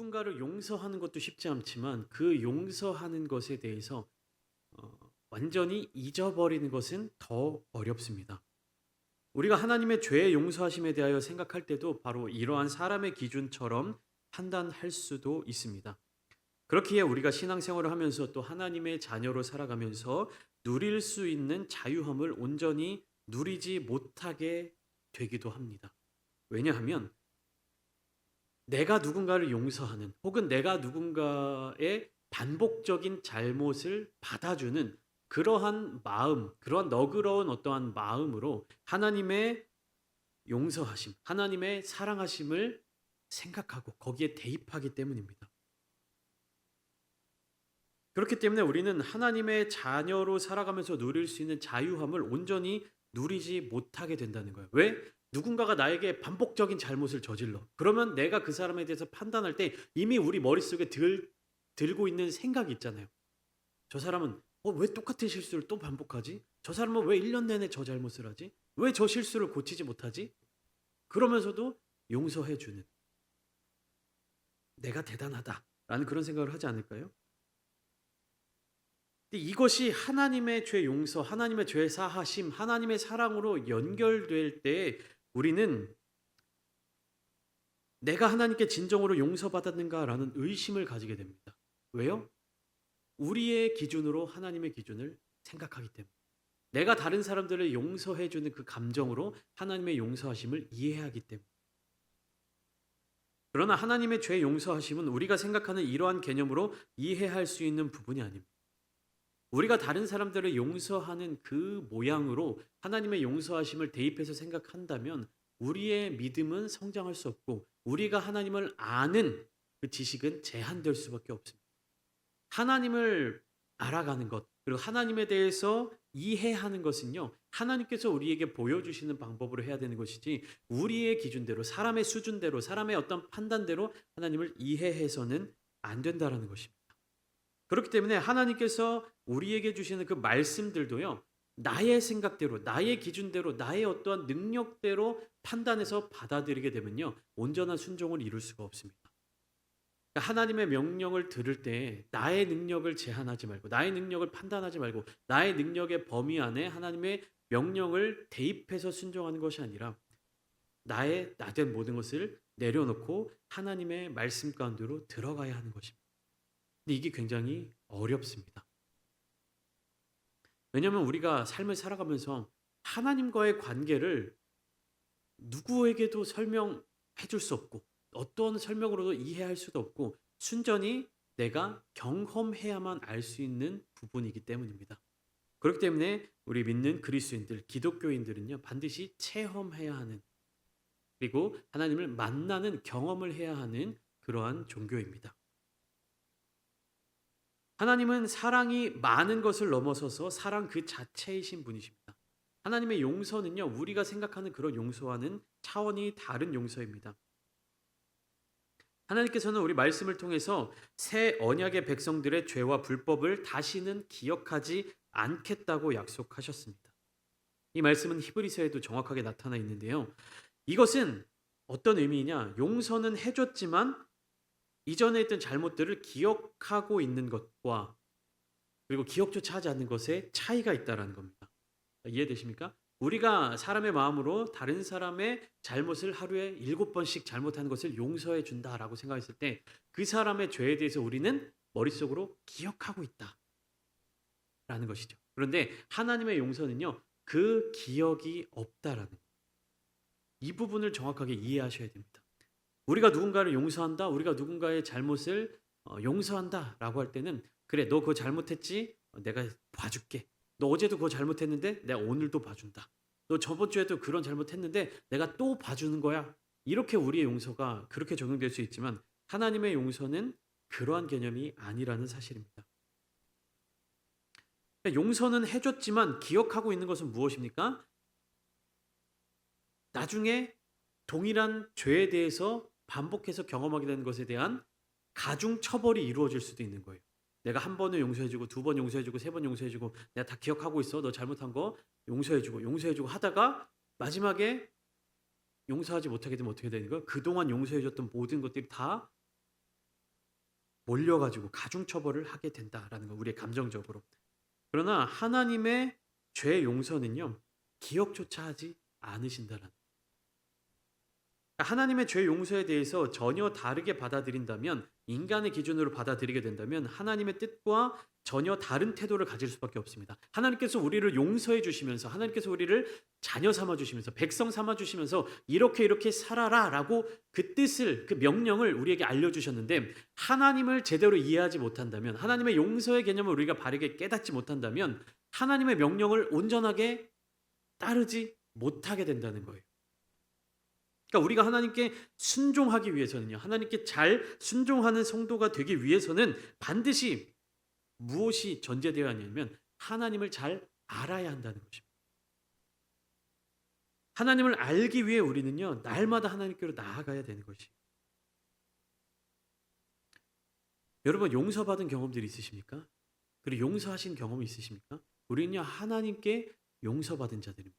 누군가를 용서하는 것도 쉽지 않지만 그 용서하는 것에 대해서 완전히 잊어버리는 것은 더 어렵습니다. 우리가 하나님의 죄의 용서하심에 대하여 생각할 때도 바로 이러한 사람의 기준처럼 판단할 수도 있습니다. 그렇기에 우리가 신앙생활을 하면서 또 하나님의 자녀로 살아가면서 누릴 수 있는 자유함을 온전히 누리지 못하게 되기도 합니다. 왜냐하면 내가 누군가를 용서하는 혹은 내가 누군가의 반복적인 잘못을 받아주는 그러한 마음, 그러한 너그러운 어떠한 마음으로 하나님의 용서하심, 하나님의 사랑하심을 생각하고 거기에 대입하기 때문입니다. 그렇기 때문에 우리는 하나님의 자녀로 살아가면서 누릴 수 있는 자유함을 온전히 누리지 못하게 된다는 거예요. 왜? 누군가가 나에게 반복적인 잘못을 저질러. 그러면 내가 그 사람에 대해서 판단할 때 이미 우리 머릿속에 들고 있는 생각이 있잖아요. 저 사람은 왜 똑같은 실수를 또 반복하지? 저 사람은 왜 1년 내내 저 잘못을 하지? 왜 저 실수를 고치지 못하지? 그러면서도 용서해 주는 내가 대단하다라는 그런 생각을 하지 않을까요? 근데 이것이 하나님의 죄 용서, 하나님의 죄 사하심, 하나님의 사랑으로 연결될 때 우리는 '내가 하나님께 진정으로 용서받았는가.'라는 의심을 가지게 됩니다. 왜요? 우리의 기준으로 하나님의 기준을 생각하기 때문에. 내가 다른 사람들을 용서해 주는 그 감정으로 하나님의 용서하심을 이해하기 때문에. 그러나 하나님의 죄 용서하심은 우리가 생각하는 이러한 개념으로 이해할 수 있는 부분이 아닙니다. 우리가 다른 사람들을 용서하는 그 모양으로 하나님의 용서하심을 대입해서 생각한다면 우리의 믿음은 성장할 수 없고 우리가 하나님을 아는 그 지식은 제한될 수밖에 없습니다. 하나님을 알아가는 것, 그리고 하나님에 대해서 이해하는 것은요, 하나님께서 우리에게 보여주시는 방법으로 해야 되는 것이지, 우리의 기준대로, 사람의 수준대로, 사람의 어떤 판단대로 하나님을 이해해서는 안 된다라는 것입니다. 그렇기 때문에 하나님께서 우리에게 주시는 그 말씀들도요, 나의 생각대로, 나의 기준대로, 나의 어떠한 능력대로 판단해서 받아들이게 되면요, 온전한 순종을 이룰 수가 없습니다. 그러니까 하나님의 명령을 들을 때 나의 능력을 제한하지 말고, 나의 능력을 판단하지 말고, 나의 능력의 범위 안에 하나님의 명령을 대입해서 순종하는 것이 아니라 나의 나된 모든 것을 내려놓고 하나님의 말씀 가운데로 들어가야 하는 것입니다. 근데 이게 굉장히 어렵습니다. 왜냐하면 우리가 삶을 살아가면서 하나님과의 관계를 누구에게도 설명해 줄 수 없고 어떤 설명으로도 이해할 수도 없고 순전히 내가 경험해야만 알 수 있는 부분이기 때문입니다. 그렇기 때문에 우리 믿는 그리스도인들, 기독교인들은요, 반드시 체험해야 하는, 그리고 하나님을 만나는 경험을 해야 하는 그러한 종교입니다. 하나님은 사랑이 많은 것을 넘어서서 사랑 그 자체이신 분이십니다. 하나님의 용서는요, 우리가 생각하는 그런 용서와는 차원이 다른 용서입니다. 하나님께서는 우리 말씀을 통해서 새 언약의 백성들의 죄와 불법을 다시는 기억하지 않겠다고 약속하셨습니다. 이 말씀은 히브리서에도 정확하게 나타나 있는데요. 이것은 어떤 의미냐? 용서는 해줬지만 이전에 했던 잘못들을 기억하고 있는 것과 그리고 기억조차 하지 않는 것에 차이가 있다라는 겁니다. 이해되십니까? 우리가 사람의 마음으로 다른 사람의 잘못을 하루에 7번씩 잘못하는 것을 용서해 준다라고 생각했을 때 그 사람의 죄에 대해서 우리는 머릿속으로 기억하고 있다라는 것이죠. 그런데 하나님의 용서는요, 그 기억이 없다라는 거예요. 이 부분을 정확하게 이해하셔야 됩니다. 우리가 누군가를 용서한다, 우리가 누군가의 잘못을 용서한다라고 할 때는 그래, 너 그거 잘못했지? 내가 봐줄게. 너 어제도 그거 잘못했는데 내가 오늘도 봐준다. 너 저번 주에도 그런 잘못했는데 내가 또 봐주는 거야. 이렇게 우리의 용서가 그렇게 적용될 수 있지만 하나님의 용서는 그러한 개념이 아니라는 사실입니다. 그러니까 용서는 해줬지만 기억하고 있는 것은 무엇입니까? 나중에 동일한 죄에 대해서 반복해서 경험하게 되는 것에 대한 가중 처벌이 이루어질 수도 있는 거예요. 내가 한 번은 용서해주고 두 번 용서해주고 세 번 용서해주고 내가 다 기억하고 있어. 너 잘못한 거 용서해주고 하다가 마지막에 용서하지 못하게 되면 어떻게 되는 거예요? 그동안 용서해줬던 모든 것들이 다 몰려가지고 가중처벌을 하게 된다라는 거, 우리의 감정적으로. 그러나 하나님의 죄 용서는요, 기억조차 하지 않으신다라는. 하나님의 죄 용서에 대해서 전혀 다르게 받아들인다면, 인간의 기준으로 받아들이게 된다면 하나님의 뜻과 전혀 다른 태도를 가질 수밖에 없습니다. 하나님께서 우리를 용서해 주시면서, 하나님께서 우리를 자녀 삼아 주시면서, 백성 삼아 주시면서 이렇게 이렇게 살아라라고 그 뜻을, 그 명령을 우리에게 알려주셨는데, 하나님을 제대로 이해하지 못한다면, 하나님의 용서의 개념을 우리가 바르게 깨닫지 못한다면 하나님의 명령을 온전하게 따르지 못하게 된다는 거예요. 그러니까 우리가 하나님께 순종하기 위해서는요, 하나님께 잘 순종하는 성도가 되기 위해서는 반드시 무엇이 전제되어야 하냐면 하나님을 잘 알아야 한다는 것입니다. 하나님을 알기 위해 우리는요, 날마다 하나님께로 나아가야 되는 것이에요. 여러분, 용서받은 경험들이 있으십니까? 그리고 용서하신 경험이 있으십니까? 우리는요, 하나님께 용서받은 자들입니다.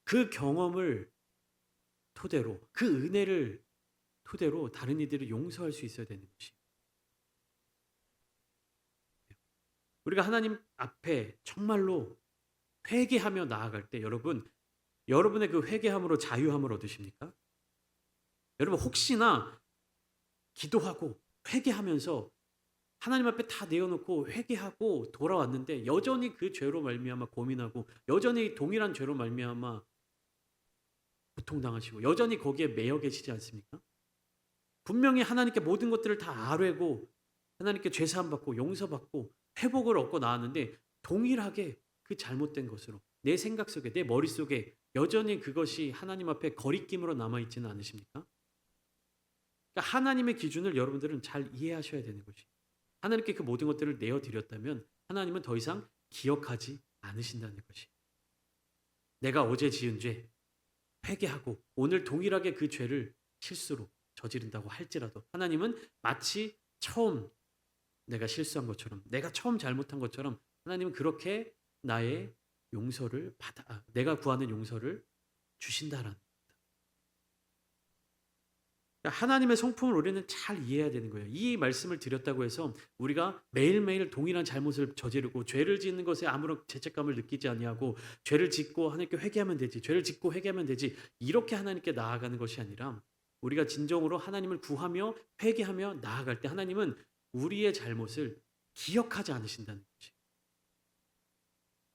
그 경험을 토대로, 그 은혜를 토대로 다른 이들을 용서할 수 있어야 되는 것이. 우리가 하나님 앞에 정말로 회개하며 나아갈 때 여러분의 그 회개함으로 자유함을 얻으십니까? 여러분, 혹시나 기도하고 회개하면서 하나님 앞에 다 내어놓고 회개하고 돌아왔는데 여전히 그 죄로 말미암아 고민하고, 여전히 동일한 죄로 말미암아 고통당하시고, 여전히 거기에 매여 계시지 않습니까? 분명히 하나님께 모든 것들을 다 아뢰고 하나님께 죄사함 받고 용서받고 회복을 얻고 나왔는데 동일하게 그 잘못된 것으로 내 생각 속에, 내 머릿속에 여전히 그것이 하나님 앞에 거리낌으로 남아있지는 않으십니까? 그러니까 하나님의 기준을 여러분들은 잘 이해하셔야 되는 것이, 하나님께 그 모든 것들을 내어드렸다면 하나님은 더 이상 기억하지 않으신다는 것이. 내가 어제 지은 죄 회개하고 오늘 동일하게 그 죄를 실수로 저지른다고 할지라도 하나님은 마치 처음 내가 실수한 것처럼, 내가 처음 잘못한 것처럼 하나님은 그렇게 나의 용서를 내가 구하는 용서를 주신다라는 겁니다. 그러니까 하나님의 성품을 우리는 잘 이해해야 되는 거예요. 이 말씀을 드렸다고 해서 우리가 매일매일 동일한 잘못을 저지르고 죄를 짓는 것에 아무런 죄책감을 느끼지 아니하고, 죄를 짓고 하나님께 회개하면 되지, 죄를 짓고 회개하면 되지, 이렇게 하나님께 나아가는 것이 아니라, 우리가 진정으로 하나님을 구하며 회개하며 나아갈 때 하나님은 우리의 잘못을 기억하지 않으신다는 것이.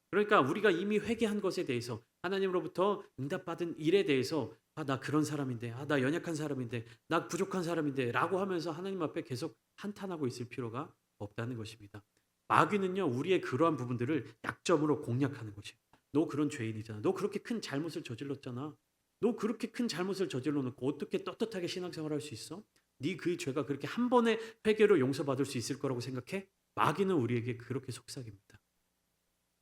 그러니까 우리가 이미 회개한 것에 대해서, 하나님으로부터 응답받은 일에 대해서 나 그런 사람인데, 나 연약한 사람인데, 나 부족한 사람인데 라고 하면서 하나님 앞에 계속 한탄하고 있을 필요가 없다는 것입니다. 마귀는요, 우리의 그러한 부분들을 약점으로 공략하는 것이에요. 너 그런 죄인이잖아. 너 그렇게 큰 잘못을 저질렀잖아. 너 그렇게 큰 잘못을 저질러 놓고 어떻게 떳떳하게 신앙생활할 수 있어? 네 그 죄가 그렇게 한 번의 회개로 용서받을 수 있을 거라고 생각해? 마귀는 우리에게 그렇게 속삭입니다.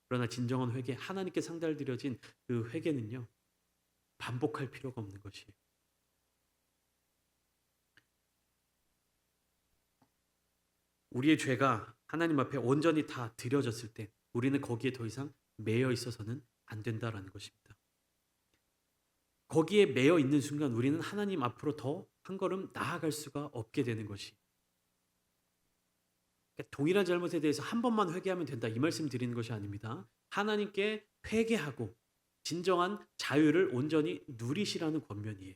그러나 진정한 회개, 하나님께 상달드려진 그 회개는요, 반복할 필요가 없는 것이에요. 우리의 죄가 하나님 앞에 온전히 다 드려졌을 때 우리는 거기에 더 이상 매여 있어서는 안 된다라는 것입니다. 거기에 매여 있는 순간 우리는 하나님 앞으로 더 한 걸음 나아갈 수가 없게 되는 것이. 그러니까 동일한 잘못에 대해서 한 번만 회개하면 된다, 이 말씀 드리는 것이 아닙니다. 하나님께 회개하고 진정한 자유를 온전히 누리시라는 권면이에요.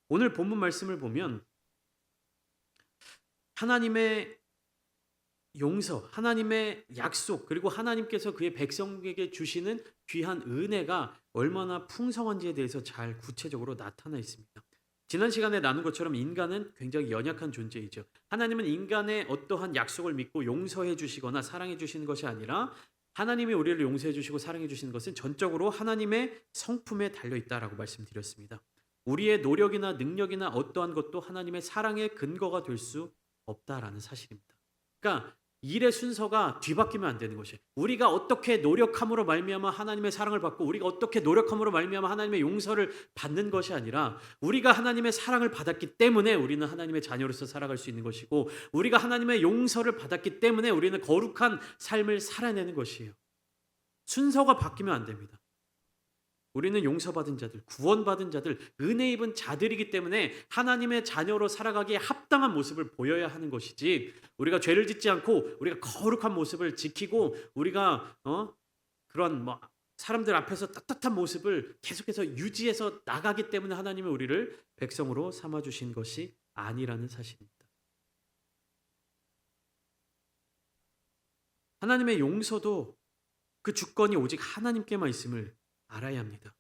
오늘 본문 말씀을 보면 하나님의 용서, 하나님의 약속, 그리고 하나님께서 그의 백성에게 주시는 귀한 은혜가 얼마나 풍성한지에 대해서 잘 구체적으로 나타나 있습니다. 지난 시간에 나눈 것처럼 인간은 굉장히 연약한 존재이죠. 하나님은 인간의 어떠한 약속을 믿고 용서해 주시거나 사랑해 주시는 것이 아니라, 하나님이 우리를 용서해 주시고 사랑해 주시는 것은 전적으로 하나님의 성품에 달려 있다라고 말씀드렸습니다. 우리의 노력이나 능력이나 어떠한 것도 하나님의 사랑의 근거가 될 수 없다라는 사실입니다. 그러니까 일의 순서가 뒤바뀌면 안 되는 것이에요. 우리가 어떻게 노력함으로 말미암아 하나님의 사랑을 받고, 우리가 어떻게 노력함으로 말미암아 하나님의 용서를 받는 것이 아니라, 우리가 하나님의 사랑을 받았기 때문에 우리는 하나님의 자녀로서 살아갈 수 있는 것이고, 우리가 하나님의 용서를 받았기 때문에 우리는 거룩한 삶을 살아내는 것이에요. 순서가 바뀌면 안 됩니다. 우리는 용서받은 자들, 구원받은 자들, 은혜 입은 자들이기 때문에 하나님의 자녀로 살아가기에 합당한 모습을 보여야 하는 것이지, 우리가 죄를 짓지 않고 우리가 거룩한 모습을 지키고 우리가 그런 사람들 앞에서 떳떳한 모습을 계속해서 유지해서 나가기 때문에 하나님은 우리를 백성으로 삼아 주신 것이 아니라는 사실입니다. 하나님의 용서도 그 주권이 오직 하나님께만 있음을 알아야 합니다.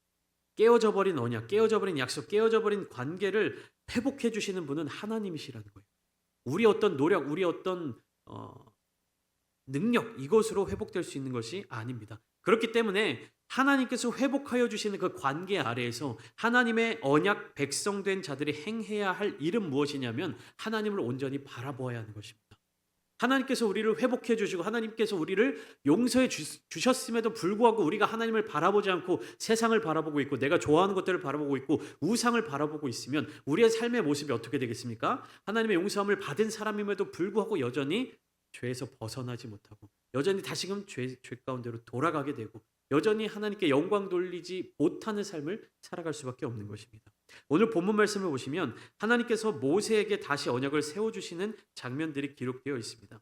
깨어져 버린 언약, 깨어져 버린 약속, 깨어져 버린 관계를 회복해 주시는 분은 하나님이시라는 거예요. 우리 어떤 노력, 우리 어떤 능력, 이것으로 회복될 수 있는 것이 아닙니다. 그렇기 때문에 하나님께서 회복하여 주시는 그 관계 아래에서 하나님의 언약 백성된 자들이 행해야 할 일은 무엇이냐면 하나님을 온전히 바라보아야 하는 것입니다. 하나님께서 우리를 회복해 주시고 하나님께서 우리를 용서해 주셨음에도 불구하고 우리가 하나님을 바라보지 않고 세상을 바라보고 있고 내가 좋아하는 것들을 바라보고 있고 우상을 바라보고 있으면 우리의 삶의 모습이 어떻게 되겠습니까? 하나님의 용서함을 받은 사람임에도 불구하고 여전히 죄에서 벗어나지 못하고 여전히 다시금 죄 가운데로 돌아가게 되고 여전히 하나님께 영광 돌리지 못하는 삶을 살아갈 수밖에 없는 것입니다. 오늘 본문 말씀을 보시면 하나님께서 모세에게 다시 언약을 세워주시는 장면들이 기록되어 있습니다.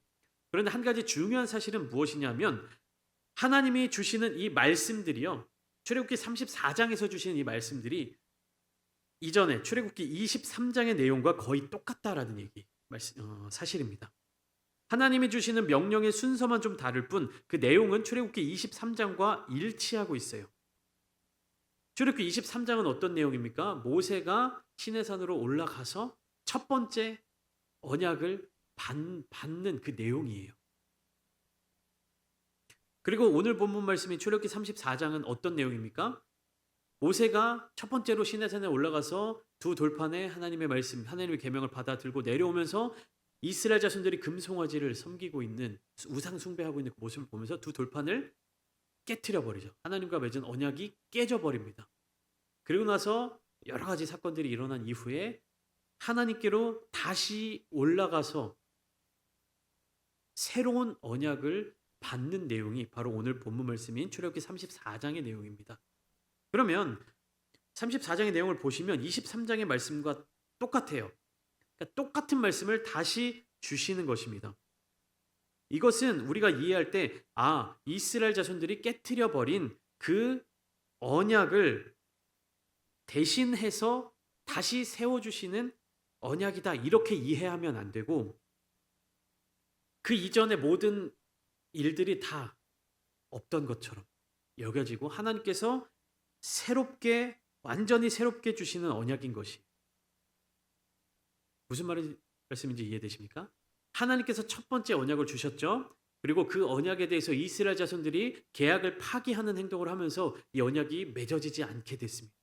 그런데 한 가지 중요한 사실은 무엇이냐면 하나님이 주시는 이 말씀들이요, 출애굽기 34장에서 주시는 이 말씀들이 이전에 출애굽기 23장의 내용과 거의 똑같다라는 사실입니다. 하나님이 주시는 명령의 순서만 좀 다를 뿐 그 내용은 출애굽기 23장과 일치하고 있어요. 출애굽기 23장은 어떤 내용입니까? 모세가 시내산으로 올라가서 첫 번째 언약을 받는 그 내용이에요. 그리고 오늘 본문 말씀인 출애굽기 34장은 어떤 내용입니까? 모세가 첫 번째로 시내산에 올라가서 두 돌판에 하나님의 말씀, 하나님의 계명을 받아 들고 내려오면서 이스라엘 자손들이 금송아지를 섬기고 있는, 우상 숭배하고 있는 그 모습을 보면서 두 돌판을 깨트려 버리죠. 하나님과 맺은 언약이 깨져 버립니다. 그리고 나서 여러 가지 사건들이 일어난 이후에 하나님께로 다시 올라가서 새로운 언약을 받는 내용이 바로 오늘 본문 말씀인 출애굽기 34장의 내용입니다. 그러면 34장의 내용을 보시면 23장의 말씀과 똑같아요. 그러니까 똑같은 말씀을 다시 주시는 것입니다. 이것은 우리가 이해할 때 이스라엘 자손들이 깨트려 버린 그 언약을 대신해서 다시 세워주시는 언약이다, 이렇게 이해하면 안 되고 그 이전의 모든 일들이 다 없던 것처럼 여겨지고 하나님께서 새롭게, 완전히 새롭게 주시는 언약인 것이, 무슨 말씀인지 이해되십니까? 하나님께서 첫 번째 언약을 주셨죠. 그리고 그 언약에 대해서 이스라엘 자손들이 계약을 파기하는 행동을 하면서 이 언약이 맺어지지 않게 됐습니다.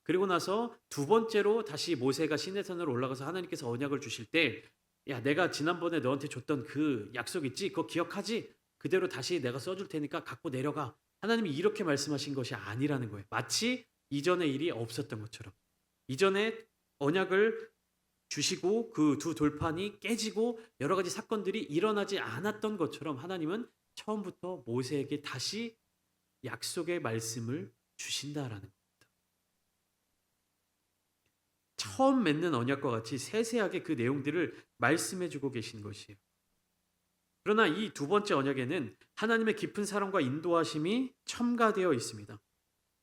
그리고 나서 두 번째로 다시 모세가 시내산으로 올라가서 하나님께서 언약을 주실 때, 야, 내가 지난번에 너한테 줬던 그 약속 있지? 그거 기억하지? 그대로 다시 내가 써줄 테니까 갖고 내려가. 하나님이 이렇게 말씀하신 것이 아니라는 거예요. 마치 이전의 일이 없었던 것처럼. 이전에 언약을 주시고 그 두 돌판이 깨지고 여러 가지 사건들이 일어나지 않았던 것처럼 하나님은 처음부터 모세에게 다시 약속의 말씀을 주신다라는 겁니다. 처음 맺는 언약과 같이 세세하게 그 내용들을 말씀해 주고 계신 것이에요. 그러나 이 두 번째 언약에는 하나님의 깊은 사랑과 인도하심이 첨가되어 있습니다.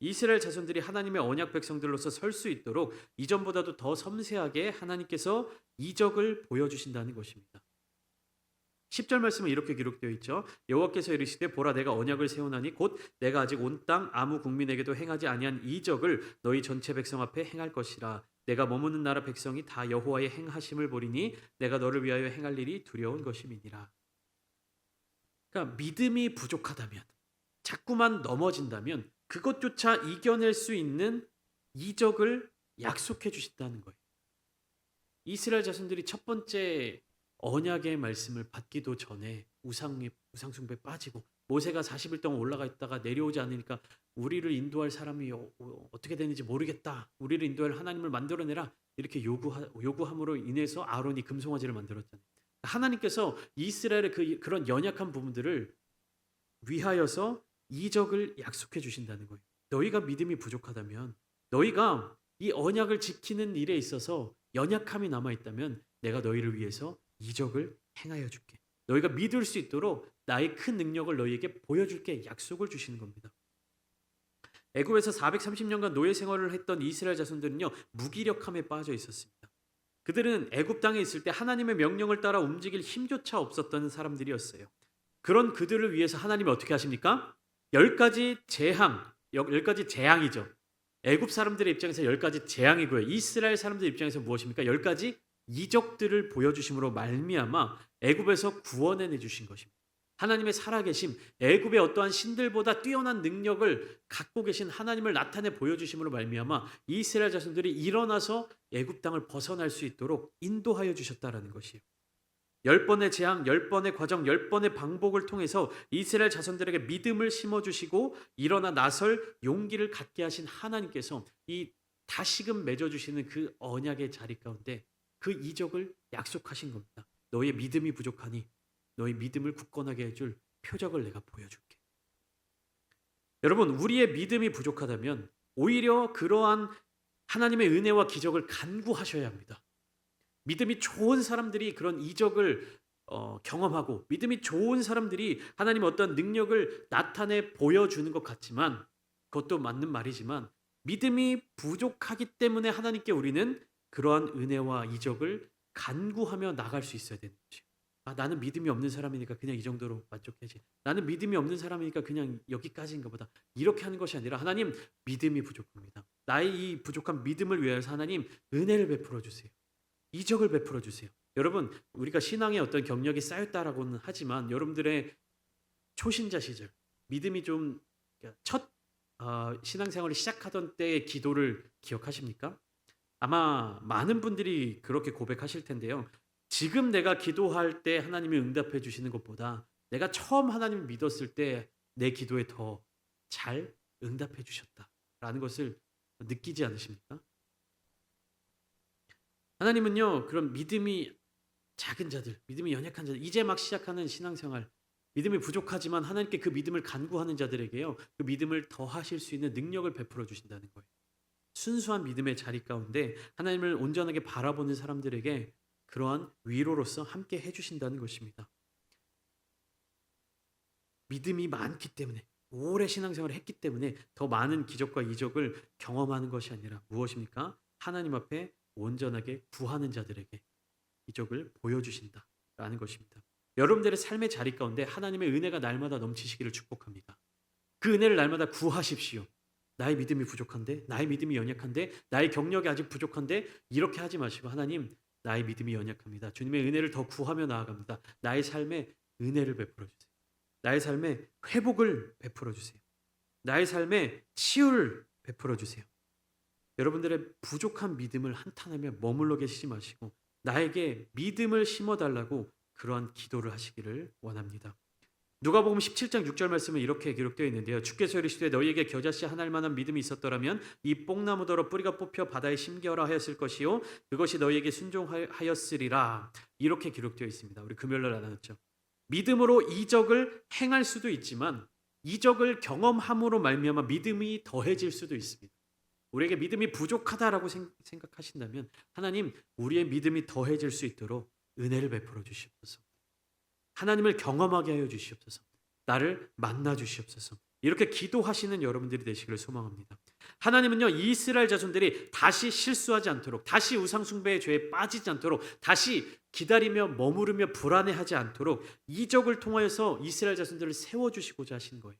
이스라엘 자손들이 하나님의 언약 백성들로서 설 수 있도록 이전보다도 더 섬세하게 하나님께서 이적을 보여주신다는 것입니다. 10절 말씀은 이렇게 기록되어 있죠. 여호와께서 이르시되 보라, 내가 언약을 세우나니 곧 내가 아직 온 땅 아무 국민에게도 행하지 아니한 이적을 너희 전체 백성 앞에 행할 것이라. 내가 머무는 나라 백성이 다 여호와의 행하심을 보리니 내가 너를 위하여 행할 일이 두려운 것임이니라. 그러니까 믿음이 부족하다면, 자꾸만 넘어진다면 그것조차 이겨낼 수 있는 이적을 약속해 주신다는 거예요. 이스라엘 자손들이 첫 번째 언약의 말씀을 받기도 전에 우상숭배에 빠지고 모세가 40일 동안 올라가 있다가 내려오지 않으니까 우리를 인도할 사람이 어떻게 되는지 모르겠다, 우리를 인도할 하나님을 만들어내라, 이렇게 요구함으로 인해서 아론이 금송아지를 만들었잖아요. 하나님께서 이스라엘의 그런 연약한 부분들을 위하여서 이적을 약속해 주신다는 거예요. 너희가 믿음이 부족하다면, 너희가 이 언약을 지키는 일에 있어서 연약함이 남아 있다면 내가 너희를 위해서 이적을 행하여 줄게. 너희가 믿을 수 있도록 나의 큰 능력을 너희에게 보여줄게. 약속을 주시는 겁니다. 애굽에서 430년간 노예 생활을 했던 이스라엘 자손들은요, 무기력함에 빠져 있었습니다. 그들은 애굽 땅에 있을 때 하나님의 명령을 따라 움직일 힘조차 없었던 사람들이었어요. 그런 그들을 위해서 하나님이 어떻게 하십니까? 10가지 재앙, 10가지 재앙이죠. 애굽 사람들의 입장에서 10가지 재앙이고요. 이스라엘 사람들 입장에서 무엇입니까? 10가지 이적들을 보여주심으로 말미암아 애굽에서 구원해내 주신 것입니다. 하나님의 살아계심, 애굽의 어떠한 신들보다 뛰어난 능력을 갖고 계신 하나님을 나타내 보여주심으로 말미암아 이스라엘 자손들이 일어나서 애굽 땅을 벗어날 수 있도록 인도하여 주셨다라는 것이에요. 10번의 재앙, 10번의 과정, 10번의 방법을 통해서 이스라엘 자손들에게 믿음을 심어주시고 일어나 나설 용기를 갖게 하신 하나님께서 이 다시금 맺어주시는 그 언약의 자리 가운데 그 이적을 약속하신 겁니다. 너희의 믿음이 부족하니 너희 믿음을 굳건하게 해줄 표적을 내가 보여줄게. 여러분, 우리의 믿음이 부족하다면 오히려 그러한 하나님의 은혜와 기적을 간구하셔야 합니다. 믿음이 좋은 사람들이 그런 이적을 경험하고 믿음이 좋은 사람들이 하나님의 어떤 능력을 나타내 보여주는 것 같지만, 그것도 맞는 말이지만 믿음이 부족하기 때문에 하나님께 우리는 그러한 은혜와 이적을 간구하며 나갈 수 있어야 되는 거죠. 나는 믿음이 없는 사람이니까 그냥 이 정도로 만족해야지. 나는 믿음이 없는 사람이니까 그냥 여기까지인가 보다. 이렇게 하는 것이 아니라 하나님, 믿음이 부족합니다. 나의 이 부족한 믿음을 위해서 하나님 은혜를 베풀어 주세요. 이적을 베풀어 주세요. 여러분, 우리가 신앙의 어떤 경력이 쌓였다라고는 하지만 여러분들의 초신자 시절, 믿음이 좀 첫 신앙생활을 시작하던 때의 기도를 기억하십니까? 아마 많은 분들이 그렇게 고백하실 텐데요. 지금 내가 기도할 때 하나님이 응답해 주시는 것보다 내가 처음 하나님을 믿었을 때 내 기도에 더 잘 응답해 주셨다라는 것을 느끼지 않으십니까? 하나님은요, 그런 믿음이 작은 자들, 믿음이 연약한 자들, 이제 막 시작하는 신앙생활, 믿음이 부족하지만 하나님께 그 믿음을 간구하는 자들에게요, 그 믿음을 더하실 수 있는 능력을 베풀어 주신다는 거예요. 순수한 믿음의 자리 가운데 하나님을 온전하게 바라보는 사람들에게 그러한 위로로서 함께 해주신다는 것입니다. 믿음이 많기 때문에, 오래 신앙생활을 했기 때문에 더 많은 기적과 이적을 경험하는 것이 아니라 무엇입니까? 하나님 앞에 온전하게 구하는 자들에게 이적을 보여주신다라는 것입니다. 여러분들의 삶의 자리 가운데 하나님의 은혜가 날마다 넘치시기를 축복합니다. 그 은혜를 날마다 구하십시오. 나의 믿음이 부족한데, 나의 믿음이 연약한데, 나의 경력이 아직 부족한데, 이렇게 하지 마시고 하나님, 나의 믿음이 연약합니다. 주님의 은혜를 더 구하며 나아갑니다. 나의 삶에 은혜를 베풀어 주세요. 나의 삶에 회복을 베풀어 주세요. 나의 삶에 치유를 베풀어 주세요. 여러분들의 부족한 믿음을 한탄하며 머물러 계시지 마시고 나에게 믿음을 심어달라고 그러한 기도를 하시기를 원합니다. 누가복음 17장 6절 말씀은 이렇게 기록되어 있는데요. 주께서 이르시되 너희에게 겨자씨 하나일 만한 믿음이 있었더라면 이 뽕나무더러 뿌리가 뽑혀 바다에 심겨라 하였을 것이요 그것이 너희에게 순종하였으리라. 이렇게 기록되어 있습니다. 우리 금요일날 나눴죠. 믿음으로 이적을 행할 수도 있지만 이적을 경험함으로 말미암아 믿음이 더해질 수도 있습니다. 우리에게 믿음이 부족하다라고 생각하신다면 하나님, 우리의 믿음이 더해질 수 있도록 은혜를 베풀어 주시옵소서. 하나님을 경험하게 하여 주시옵소서. 나를 만나 주시옵소서. 이렇게 기도하시는 여러분들이 되시기를 소망합니다. 하나님은요, 이스라엘 자손들이 다시 실수하지 않도록, 다시 우상숭배의 죄에 빠지지 않도록, 다시 기다리며 머무르며 불안해하지 않도록 이적을 통하여서 이스라엘 자손들을 세워주시고자 하신 거예요.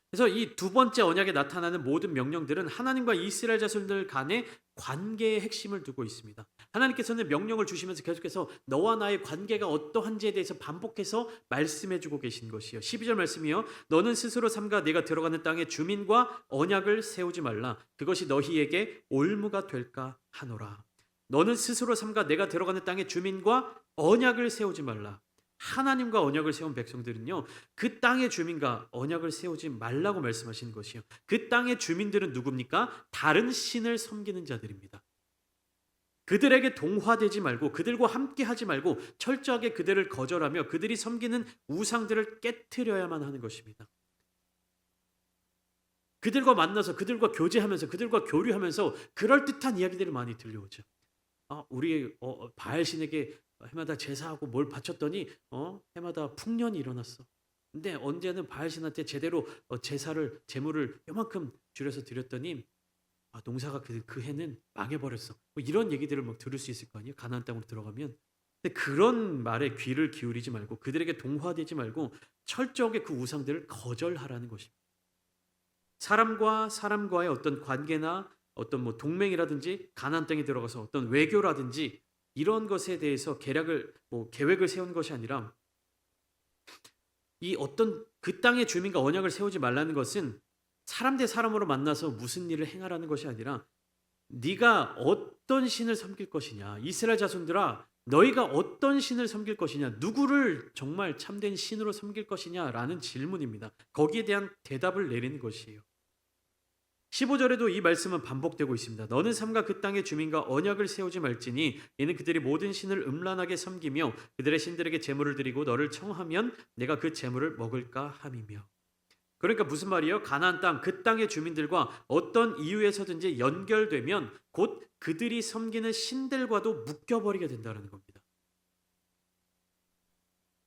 그래서 이 두 번째 언약에 나타나는 모든 명령들은 하나님과 이스라엘 자손들 간의 관계의 핵심을 두고 있습니다. 하나님께서는 명령을 주시면서 계속해서 너와 나의 관계가 어떠한지에 대해서 반복해서 말씀해주고 계신 것이요. 12절 말씀이요. 너는 스스로 삼가 네가 들어가는 땅의 주민과 언약을 세우지 말라. 그것이 너희에게 올무가 될까 하노라. 너는 스스로 삼가 내가 들어가는 땅의 주민과 언약을 세우지 말라. 하나님과 언약을 세운 백성들은요, 그 땅의 주민과 언약을 세우지 말라고 말씀하시는 것이요. 그 땅의 주민들은 누굽니까? 다른 신을 섬기는 자들입니다. 그들에게 동화되지 말고 그들과 함께 하지 말고 철저하게 그들을 거절하며 그들이 섬기는 우상들을 깨트려야만 하는 것입니다. 그들과 만나서 그들과 교제하면서 그들과 교류하면서 그럴듯한 이야기들이 많이 들려오죠. 우리 바알 신에게 해마다 제사하고 뭘 바쳤더니 해마다 풍년이 일어났어. 근데 언제는 바알 신한테 제대로 제사를 제물을 요만큼 줄여서 드렸더니 농사가 그 해는 망해버렸어. 뭐 이런 얘기들을 막 들을 수 있을 거 아니에요. 가나안 땅으로 들어가면. 근데 그런 말에 귀를 기울이지 말고 그들에게 동화되지 말고 철저하게 그 우상들을 거절하라는 것입니다. 사람과 사람과의 어떤 관계나 어떤 뭐 동맹이라든지 가나안 땅에 들어가서 어떤 외교라든지 이런 것에 대해서 계획을 세운 것이 아니라 이 어떤 그 땅의 주민과 언약을 세우지 말라는 것은 사람 대 사람으로 만나서 무슨 일을 행하라는 것이 아니라 네가 어떤 신을 섬길 것이냐, 이스라엘 자손들아 너희가 어떤 신을 섬길 것이냐, 누구를 정말 참된 신으로 섬길 것이냐라는 질문입니다. 거기에 대한 대답을 내리는 것이에요. 15절에도 이 말씀은 반복되고 있습니다. 너는 삼가 그 땅의 주민과 언약을 세우지 말지니 이는 그들이 모든 신을 음란하게 섬기며 그들의 신들에게 제물을 드리고 너를 청하면 내가 그 제물을 먹을까 함이며. 그러니까 무슨 말이에요? 가나안 땅, 그 땅의 주민들과 어떤 이유에서든지 연결되면 곧 그들이 섬기는 신들과도 묶여버리게 된다는 겁니다.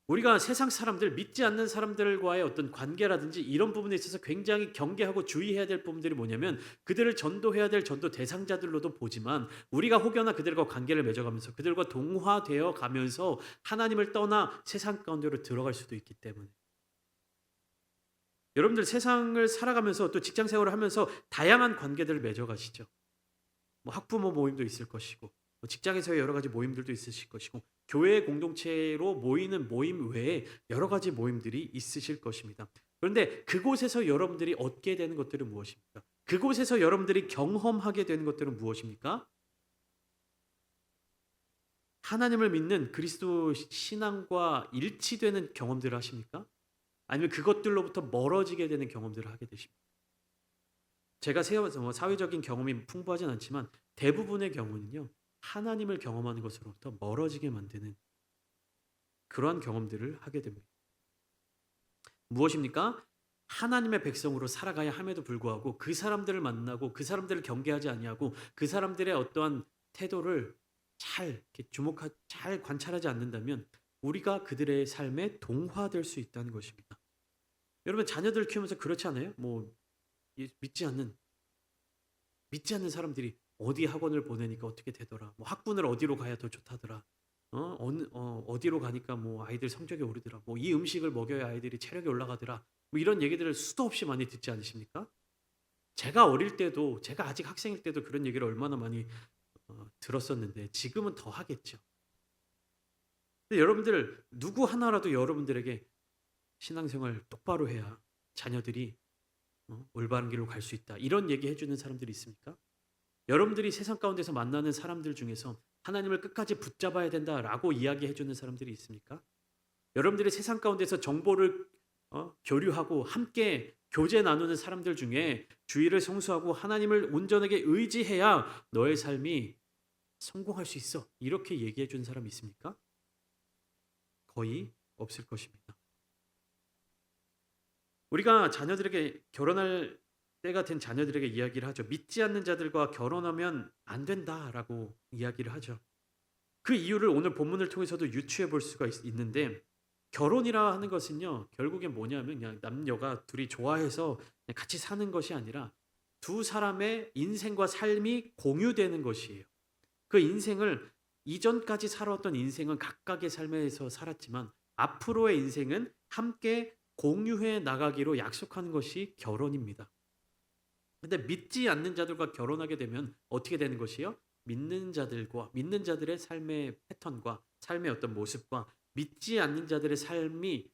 우리가 세상 사람들, 믿지 않는 사람들과의 어떤 관계라든지 이런 부분에 있어서 굉장히 경계하고 주의해야 될 부분들이 뭐냐면 그들을 전도해야 될 전도 대상자들로도 보지만 우리가 혹여나 그들과 관계를 맺어가면서 그들과 동화되어 가면서 하나님을 떠나 세상 가운데로 들어갈 수도 있기 때문에 여러분들 세상을 살아가면서 또 직장 생활을 하면서 다양한 관계들을 맺어가시죠. 뭐 학부모 모임도 있을 것이고 뭐 직장에서의 여러 가지 모임들도 있으실 것이고 교회 공동체로 모이는 모임 외에 여러 가지 모임들이 있으실 것입니다. 그런데 그곳에서 여러분들이 얻게 되는 것들은 무엇입니까? 그곳에서 여러분들이 경험하게 되는 것들은 무엇입니까? 하나님을 믿는 그리스도 신앙과 일치되는 경험들을 하십니까? 아니면 그것들로부터 멀어지게 되는 경험들을 하게 되십니까? 제가 사회적인 경험이 풍부하진 않지만 대부분의 경우는요. 하나님을 경험하는 것으로부터 멀어지게 만드는 그러한 경험들을 하게 됩니다. 무엇입니까? 하나님의 백성으로 살아가야 함에도 불구하고 그 사람들을 만나고 그 사람들을 경계하지 아니하고 그 사람들의 어떠한 태도를 잘 관찰하지 않는다면 우리가 그들의 삶에 동화될 수 있다는 것입니다. 여러분 자녀들 키우면서 그렇지 않아요? 뭐 믿지 않는 사람들이 어디 학원을 보내니까 어떻게 되더라. 뭐 학군을 어디로 가야 더 좋다더라. 어디로 가니까 뭐 아이들 성적이 오르더라. 뭐 이 음식을 먹여야 아이들이 체력이 올라가더라. 뭐 이런 얘기들을 수도 없이 많이 듣지 않으십니까? 제가 어릴 때도 제가 아직 학생일 때도 그런 얘기를 얼마나 많이 들었었는데 지금은 더 하겠죠. 근데 여러분들 누구 하나라도 여러분들에게 신앙생활 똑바로 해야 자녀들이 올바른 길로 갈 수 있다. 이런 얘기 해주는 사람들이 있습니까? 여러분들이 세상 가운데서 만나는 사람들 중에서 하나님을 끝까지 붙잡아야 된다라고 이야기해주는 사람들이 있습니까? 여러분들이 세상 가운데서 정보를 교류하고 함께 교제 나누는 사람들 중에 주의를 성수하고 하나님을 온전하게 의지해야 너의 삶이 성공할 수 있어. 이렇게 얘기해준 사람이 있습니까? 거의 없을 것입니다. 우리가 자녀들에게 결혼할 때가 된 자녀들에게 이야기를 하죠. 믿지 않는 자들과 결혼하면 안 된다라고 이야기를 하죠. 그 이유를 오늘 본문을 통해서도 유추해 볼 수가 있는데 결혼이라 하는 것은요. 결국엔 뭐냐면 그냥 남녀가 둘이 좋아해서 그냥 같이 사는 것이 아니라 두 사람의 인생과 삶이 공유되는 것이에요. 그 인생을 이전까지 살아왔던 인생은 각각의 삶에서 살았지만 앞으로의 인생은 함께 공유해 나가기로 약속하는 것이 결혼입니다. 근데 믿지 않는 자들과 결혼하게 되면 어떻게 되는 것이요? 믿는 자들의 삶의 패턴과 삶의 어떤 모습과 믿지 않는 자들의 삶이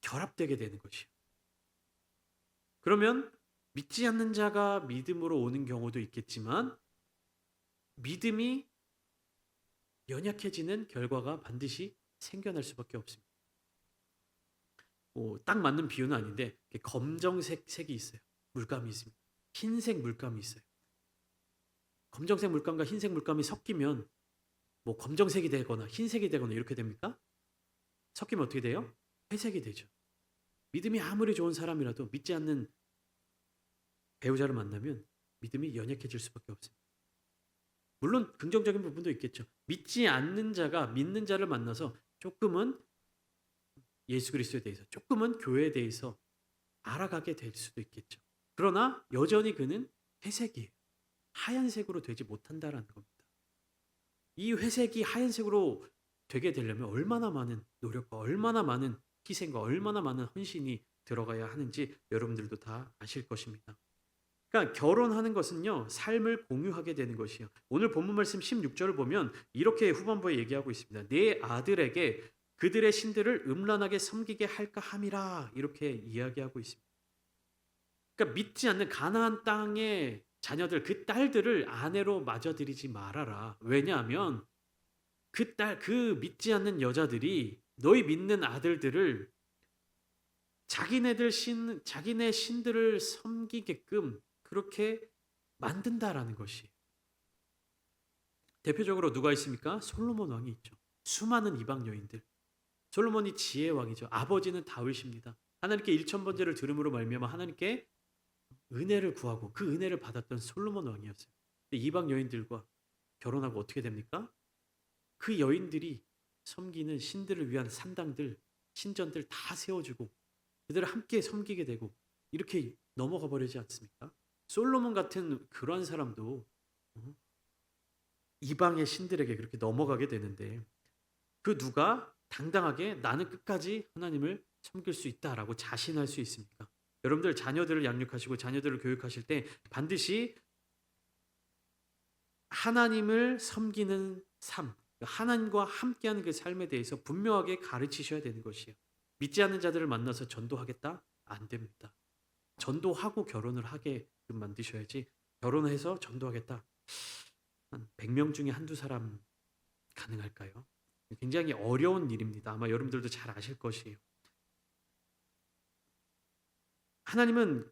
결합되게 되는 것이요. 그러면 믿지 않는 자가 믿음으로 오는 경우도 있겠지만 믿음이 연약해지는 결과가 반드시 생겨날 수밖에 없습니다. 딱 맞는 비유는 아닌데 검정색 색이 있어요. 물감이 있습니다. 흰색 물감이 있어요. 검정색 물감과 흰색 물감이 섞이면 뭐 검정색이 되거나 흰색이 되거나 이렇게 됩니까? 섞이면 어떻게 돼요? 회색이 되죠. 믿음이 아무리 좋은 사람이라도 믿지 않는 배우자를 만나면 믿음이 연약해질 수밖에 없습니다. 물론 긍정적인 부분도 있겠죠. 믿지 않는 자가 믿는 자를 만나서 조금은 예수 그리스도에 대해서, 조금은 교회에 대해서 알아가게 될 수도 있겠죠. 그러나 여전히 그는 회색이에요. 하얀색으로 되지 못한다라는 겁니다. 이 회색이 하얀색으로 되게 되려면 얼마나 많은 노력과 얼마나 많은 희생과 얼마나 많은 헌신이 들어가야 하는지 여러분들도 다 아실 것입니다. 그러니까 결혼하는 것은요, 삶을 공유하게 되는 것이요. 오늘 본문 말씀 16절을 보면 이렇게 후반부에 얘기하고 있습니다. 내 아들에게 그들의 신들을 음란하게 섬기게 할까 함이라, 이렇게 이야기하고 있습니다. 그러니까 믿지 않는 가나안 땅의 자녀들, 그 딸들을 아내로 맞아들이지 말아라. 왜냐하면 그 믿지 않는 여자들이 너희 믿는 아들들을 자기네 신들을 섬기게끔 그렇게 만든다라는 것이. 대표적으로 누가 있습니까? 솔로몬 왕이 있죠. 수많은 이방 여인들. 솔로몬이 지혜의 왕이죠. 아버지는 다윗입니다. 하나님께 일천번제를 들음으로 말미암아 하나님께 은혜를 구하고 그 은혜를 받았던 솔로몬 왕이었어요. 근데 이방 여인들과 결혼하고 어떻게 됩니까? 그 여인들이 섬기는 신들을 위한 산당들, 신전들 다 세워주고 그들을 함께 섬기게 되고 이렇게 넘어가 버리지 않습니까? 솔로몬 같은 그런 사람도 이방의 신들에게 그렇게 넘어가게 되는데, 그 누가 당당하게 나는 끝까지 하나님을 섬길 수 있다라고 자신할 수 있습니까? 여러분들 자녀들을 양육하시고 자녀들을 교육하실 때 반드시 하나님을 섬기는 삶, 하나님과 함께하는 그 삶에 대해서 분명하게 가르치셔야 되는 것이에요. 믿지 않는 자들을 만나서 전도하겠다? 안 됩니다. 전도하고 결혼을 하게 만드셔야지, 결혼해서 전도하겠다, 한 100명 중에 한두 사람 가능할까요? 굉장히 어려운 일입니다. 아마 여러분들도 잘 아실 것이에요. 하나님은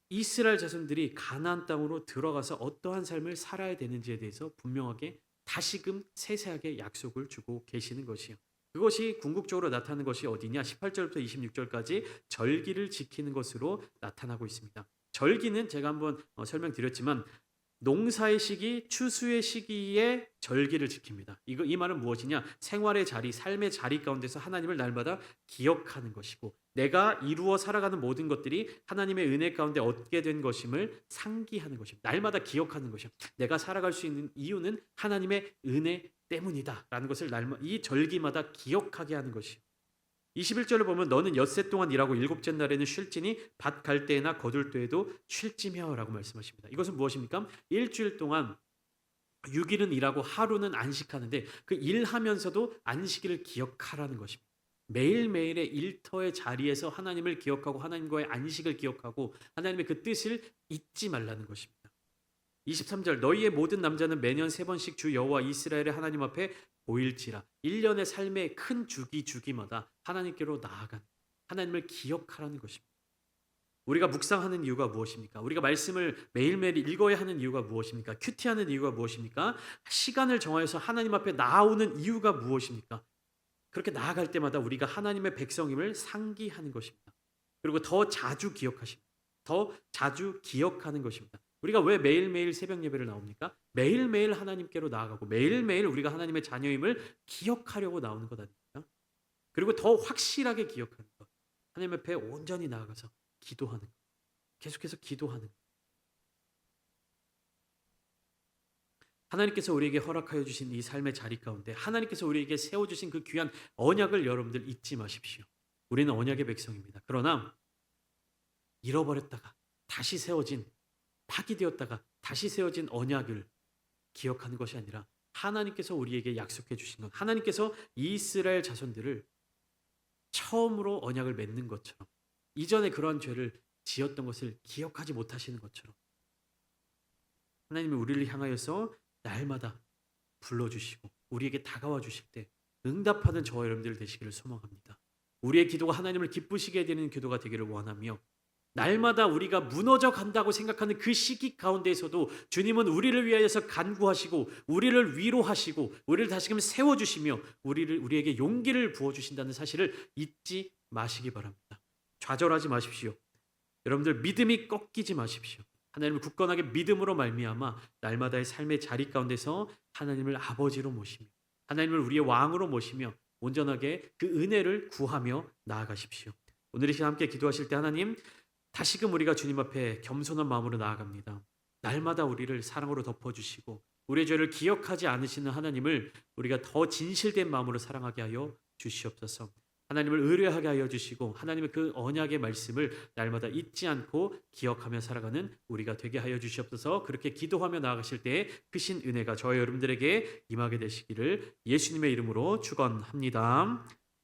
이스라엘 자손들이 가나안 땅으로 들어가서 어떠한 삶을 살아야 되는지에 대해서 분명하게 다시금 세세하게 약속을 주고 계시는 것이요. 그것이 궁극적으로 나타나는 것이 어디냐? 18절부터 26절까지 절기를 지키는 것으로 나타나고 있습니다. 절기는 제가 한번 설명드렸지만 농사의 시기, 추수의 시기에 절기를 지킵니다. 이 말은 무엇이냐? 생활의 자리, 삶의 자리 가운데서 하나님을 날마다 기억하는 것이고, 내가 이루어 살아가는 모든 것들이 하나님의 은혜 가운데 얻게 된 것임을 상기하는 것입니다. 날마다 기억하는 것이요. 내가 살아갈 수 있는 이유는 하나님의 은혜 때문이다 라는 것을 이 절기마다 기억하게 하는 것이요. 21절을 보면 너는 엿새 동안 일하고 일곱째 날에는 쉴지니 밭 갈 때나 거둘 때에도 쉴지며 라고 말씀하십니다. 이것은 무엇입니까? 일주일 동안 6일은 일하고 하루는 안식하는데 그 일하면서도 안식일을 기억하라는 것입니다. 매일매일의 일터의 자리에서 하나님을 기억하고 하나님과의 안식을 기억하고 하나님의 그 뜻을 잊지 말라는 것입니다. 23절 너희의 모든 남자는 매년 3번씩 주 여호와 이스라엘의 하나님 앞에 보일지라. 1년의 삶의 큰 주기마다 하나님께로 나아간 하나님을 기억하라는 것입니다. 우리가 묵상하는 이유가 무엇입니까? 우리가 말씀을 매일매일 읽어야 하는 이유가 무엇입니까? 큐티하는 이유가 무엇입니까? 시간을 정하여서 하나님 앞에 나오는 이유가 무엇입니까? 그렇게 나아갈 때마다 우리가 하나님의 백성임을 상기하는 것입니다. 그리고 더 자주 기억하십니다. 더 자주 기억하는 것입니다. 우리가 왜 매일매일 새벽 예배를 나옵니까? 매일매일 하나님께로 나아가고 매일매일 우리가 하나님의 자녀임을 기억하려고 나오는 것 아닙니까? 그리고 더 확실하게 기억하는 것. 하나님 앞에 온전히 나아가서 기도하는 것. 계속해서 기도하는 것. 하나님께서 우리에게 허락하여 주신 이 삶의 자리 가운데 하나님께서 우리에게 세워주신 그 귀한 언약을 여러분들 잊지 마십시오. 우리는 언약의 백성입니다. 그러나 잃어버렸다가 다시 세워진, 파기되었다가 다시 세워진 언약을 기억하는 것이 아니라 하나님께서 우리에게 약속해 주신 것, 하나님께서 이스라엘 자손들을 처음으로 언약을 맺는 것처럼 이전에 그러한 죄를 지었던 것을 기억하지 못하시는 것처럼 하나님이 우리를 향하여서 날마다 불러주시고 우리에게 다가와 주실 때 응답하는 저와 여러분들 되시기를 소망합니다. 우리의 기도가 하나님을 기쁘시게 되는 기도가 되기를 원하며, 날마다 우리가 무너져 간다고 생각하는 그 시기 가운데에서도 주님은 우리를 위하여서 간구하시고 우리를 위로하시고 우리를 다시금 세워주시며 우리에게 용기를 부어주신다는 사실을 잊지 마시기 바랍니다. 좌절하지 마십시오. 여러분들 믿음이 꺾이지 마십시오. 하나님을 굳건하게 믿음으로 말미암아 날마다의 삶의 자리 가운데서 하나님을 아버지로 모시며 하나님을 우리의 왕으로 모시며 온전하게 그 은혜를 구하며 나아가십시오. 오늘 이 시간 함께 기도하실 때 하나님 다시금 우리가 주님 앞에 겸손한 마음으로 나아갑니다. 날마다 우리를 사랑으로 덮어주시고 우리의 죄를 기억하지 않으시는 하나님을 우리가 더 진실된 마음으로 사랑하게 하여 주시옵소서. 하나님을 의뢰하게 하여 주시고 하나님의 그 언약의 말씀을 날마다 잊지 않고 기억하며 살아가는 우리가 되게 하여 주시옵소서. 그렇게 기도하며 나아가실 때에 크신 은혜가 저와 여러분들에게 임하게 되시기를 예수님의 이름으로 축원합니다.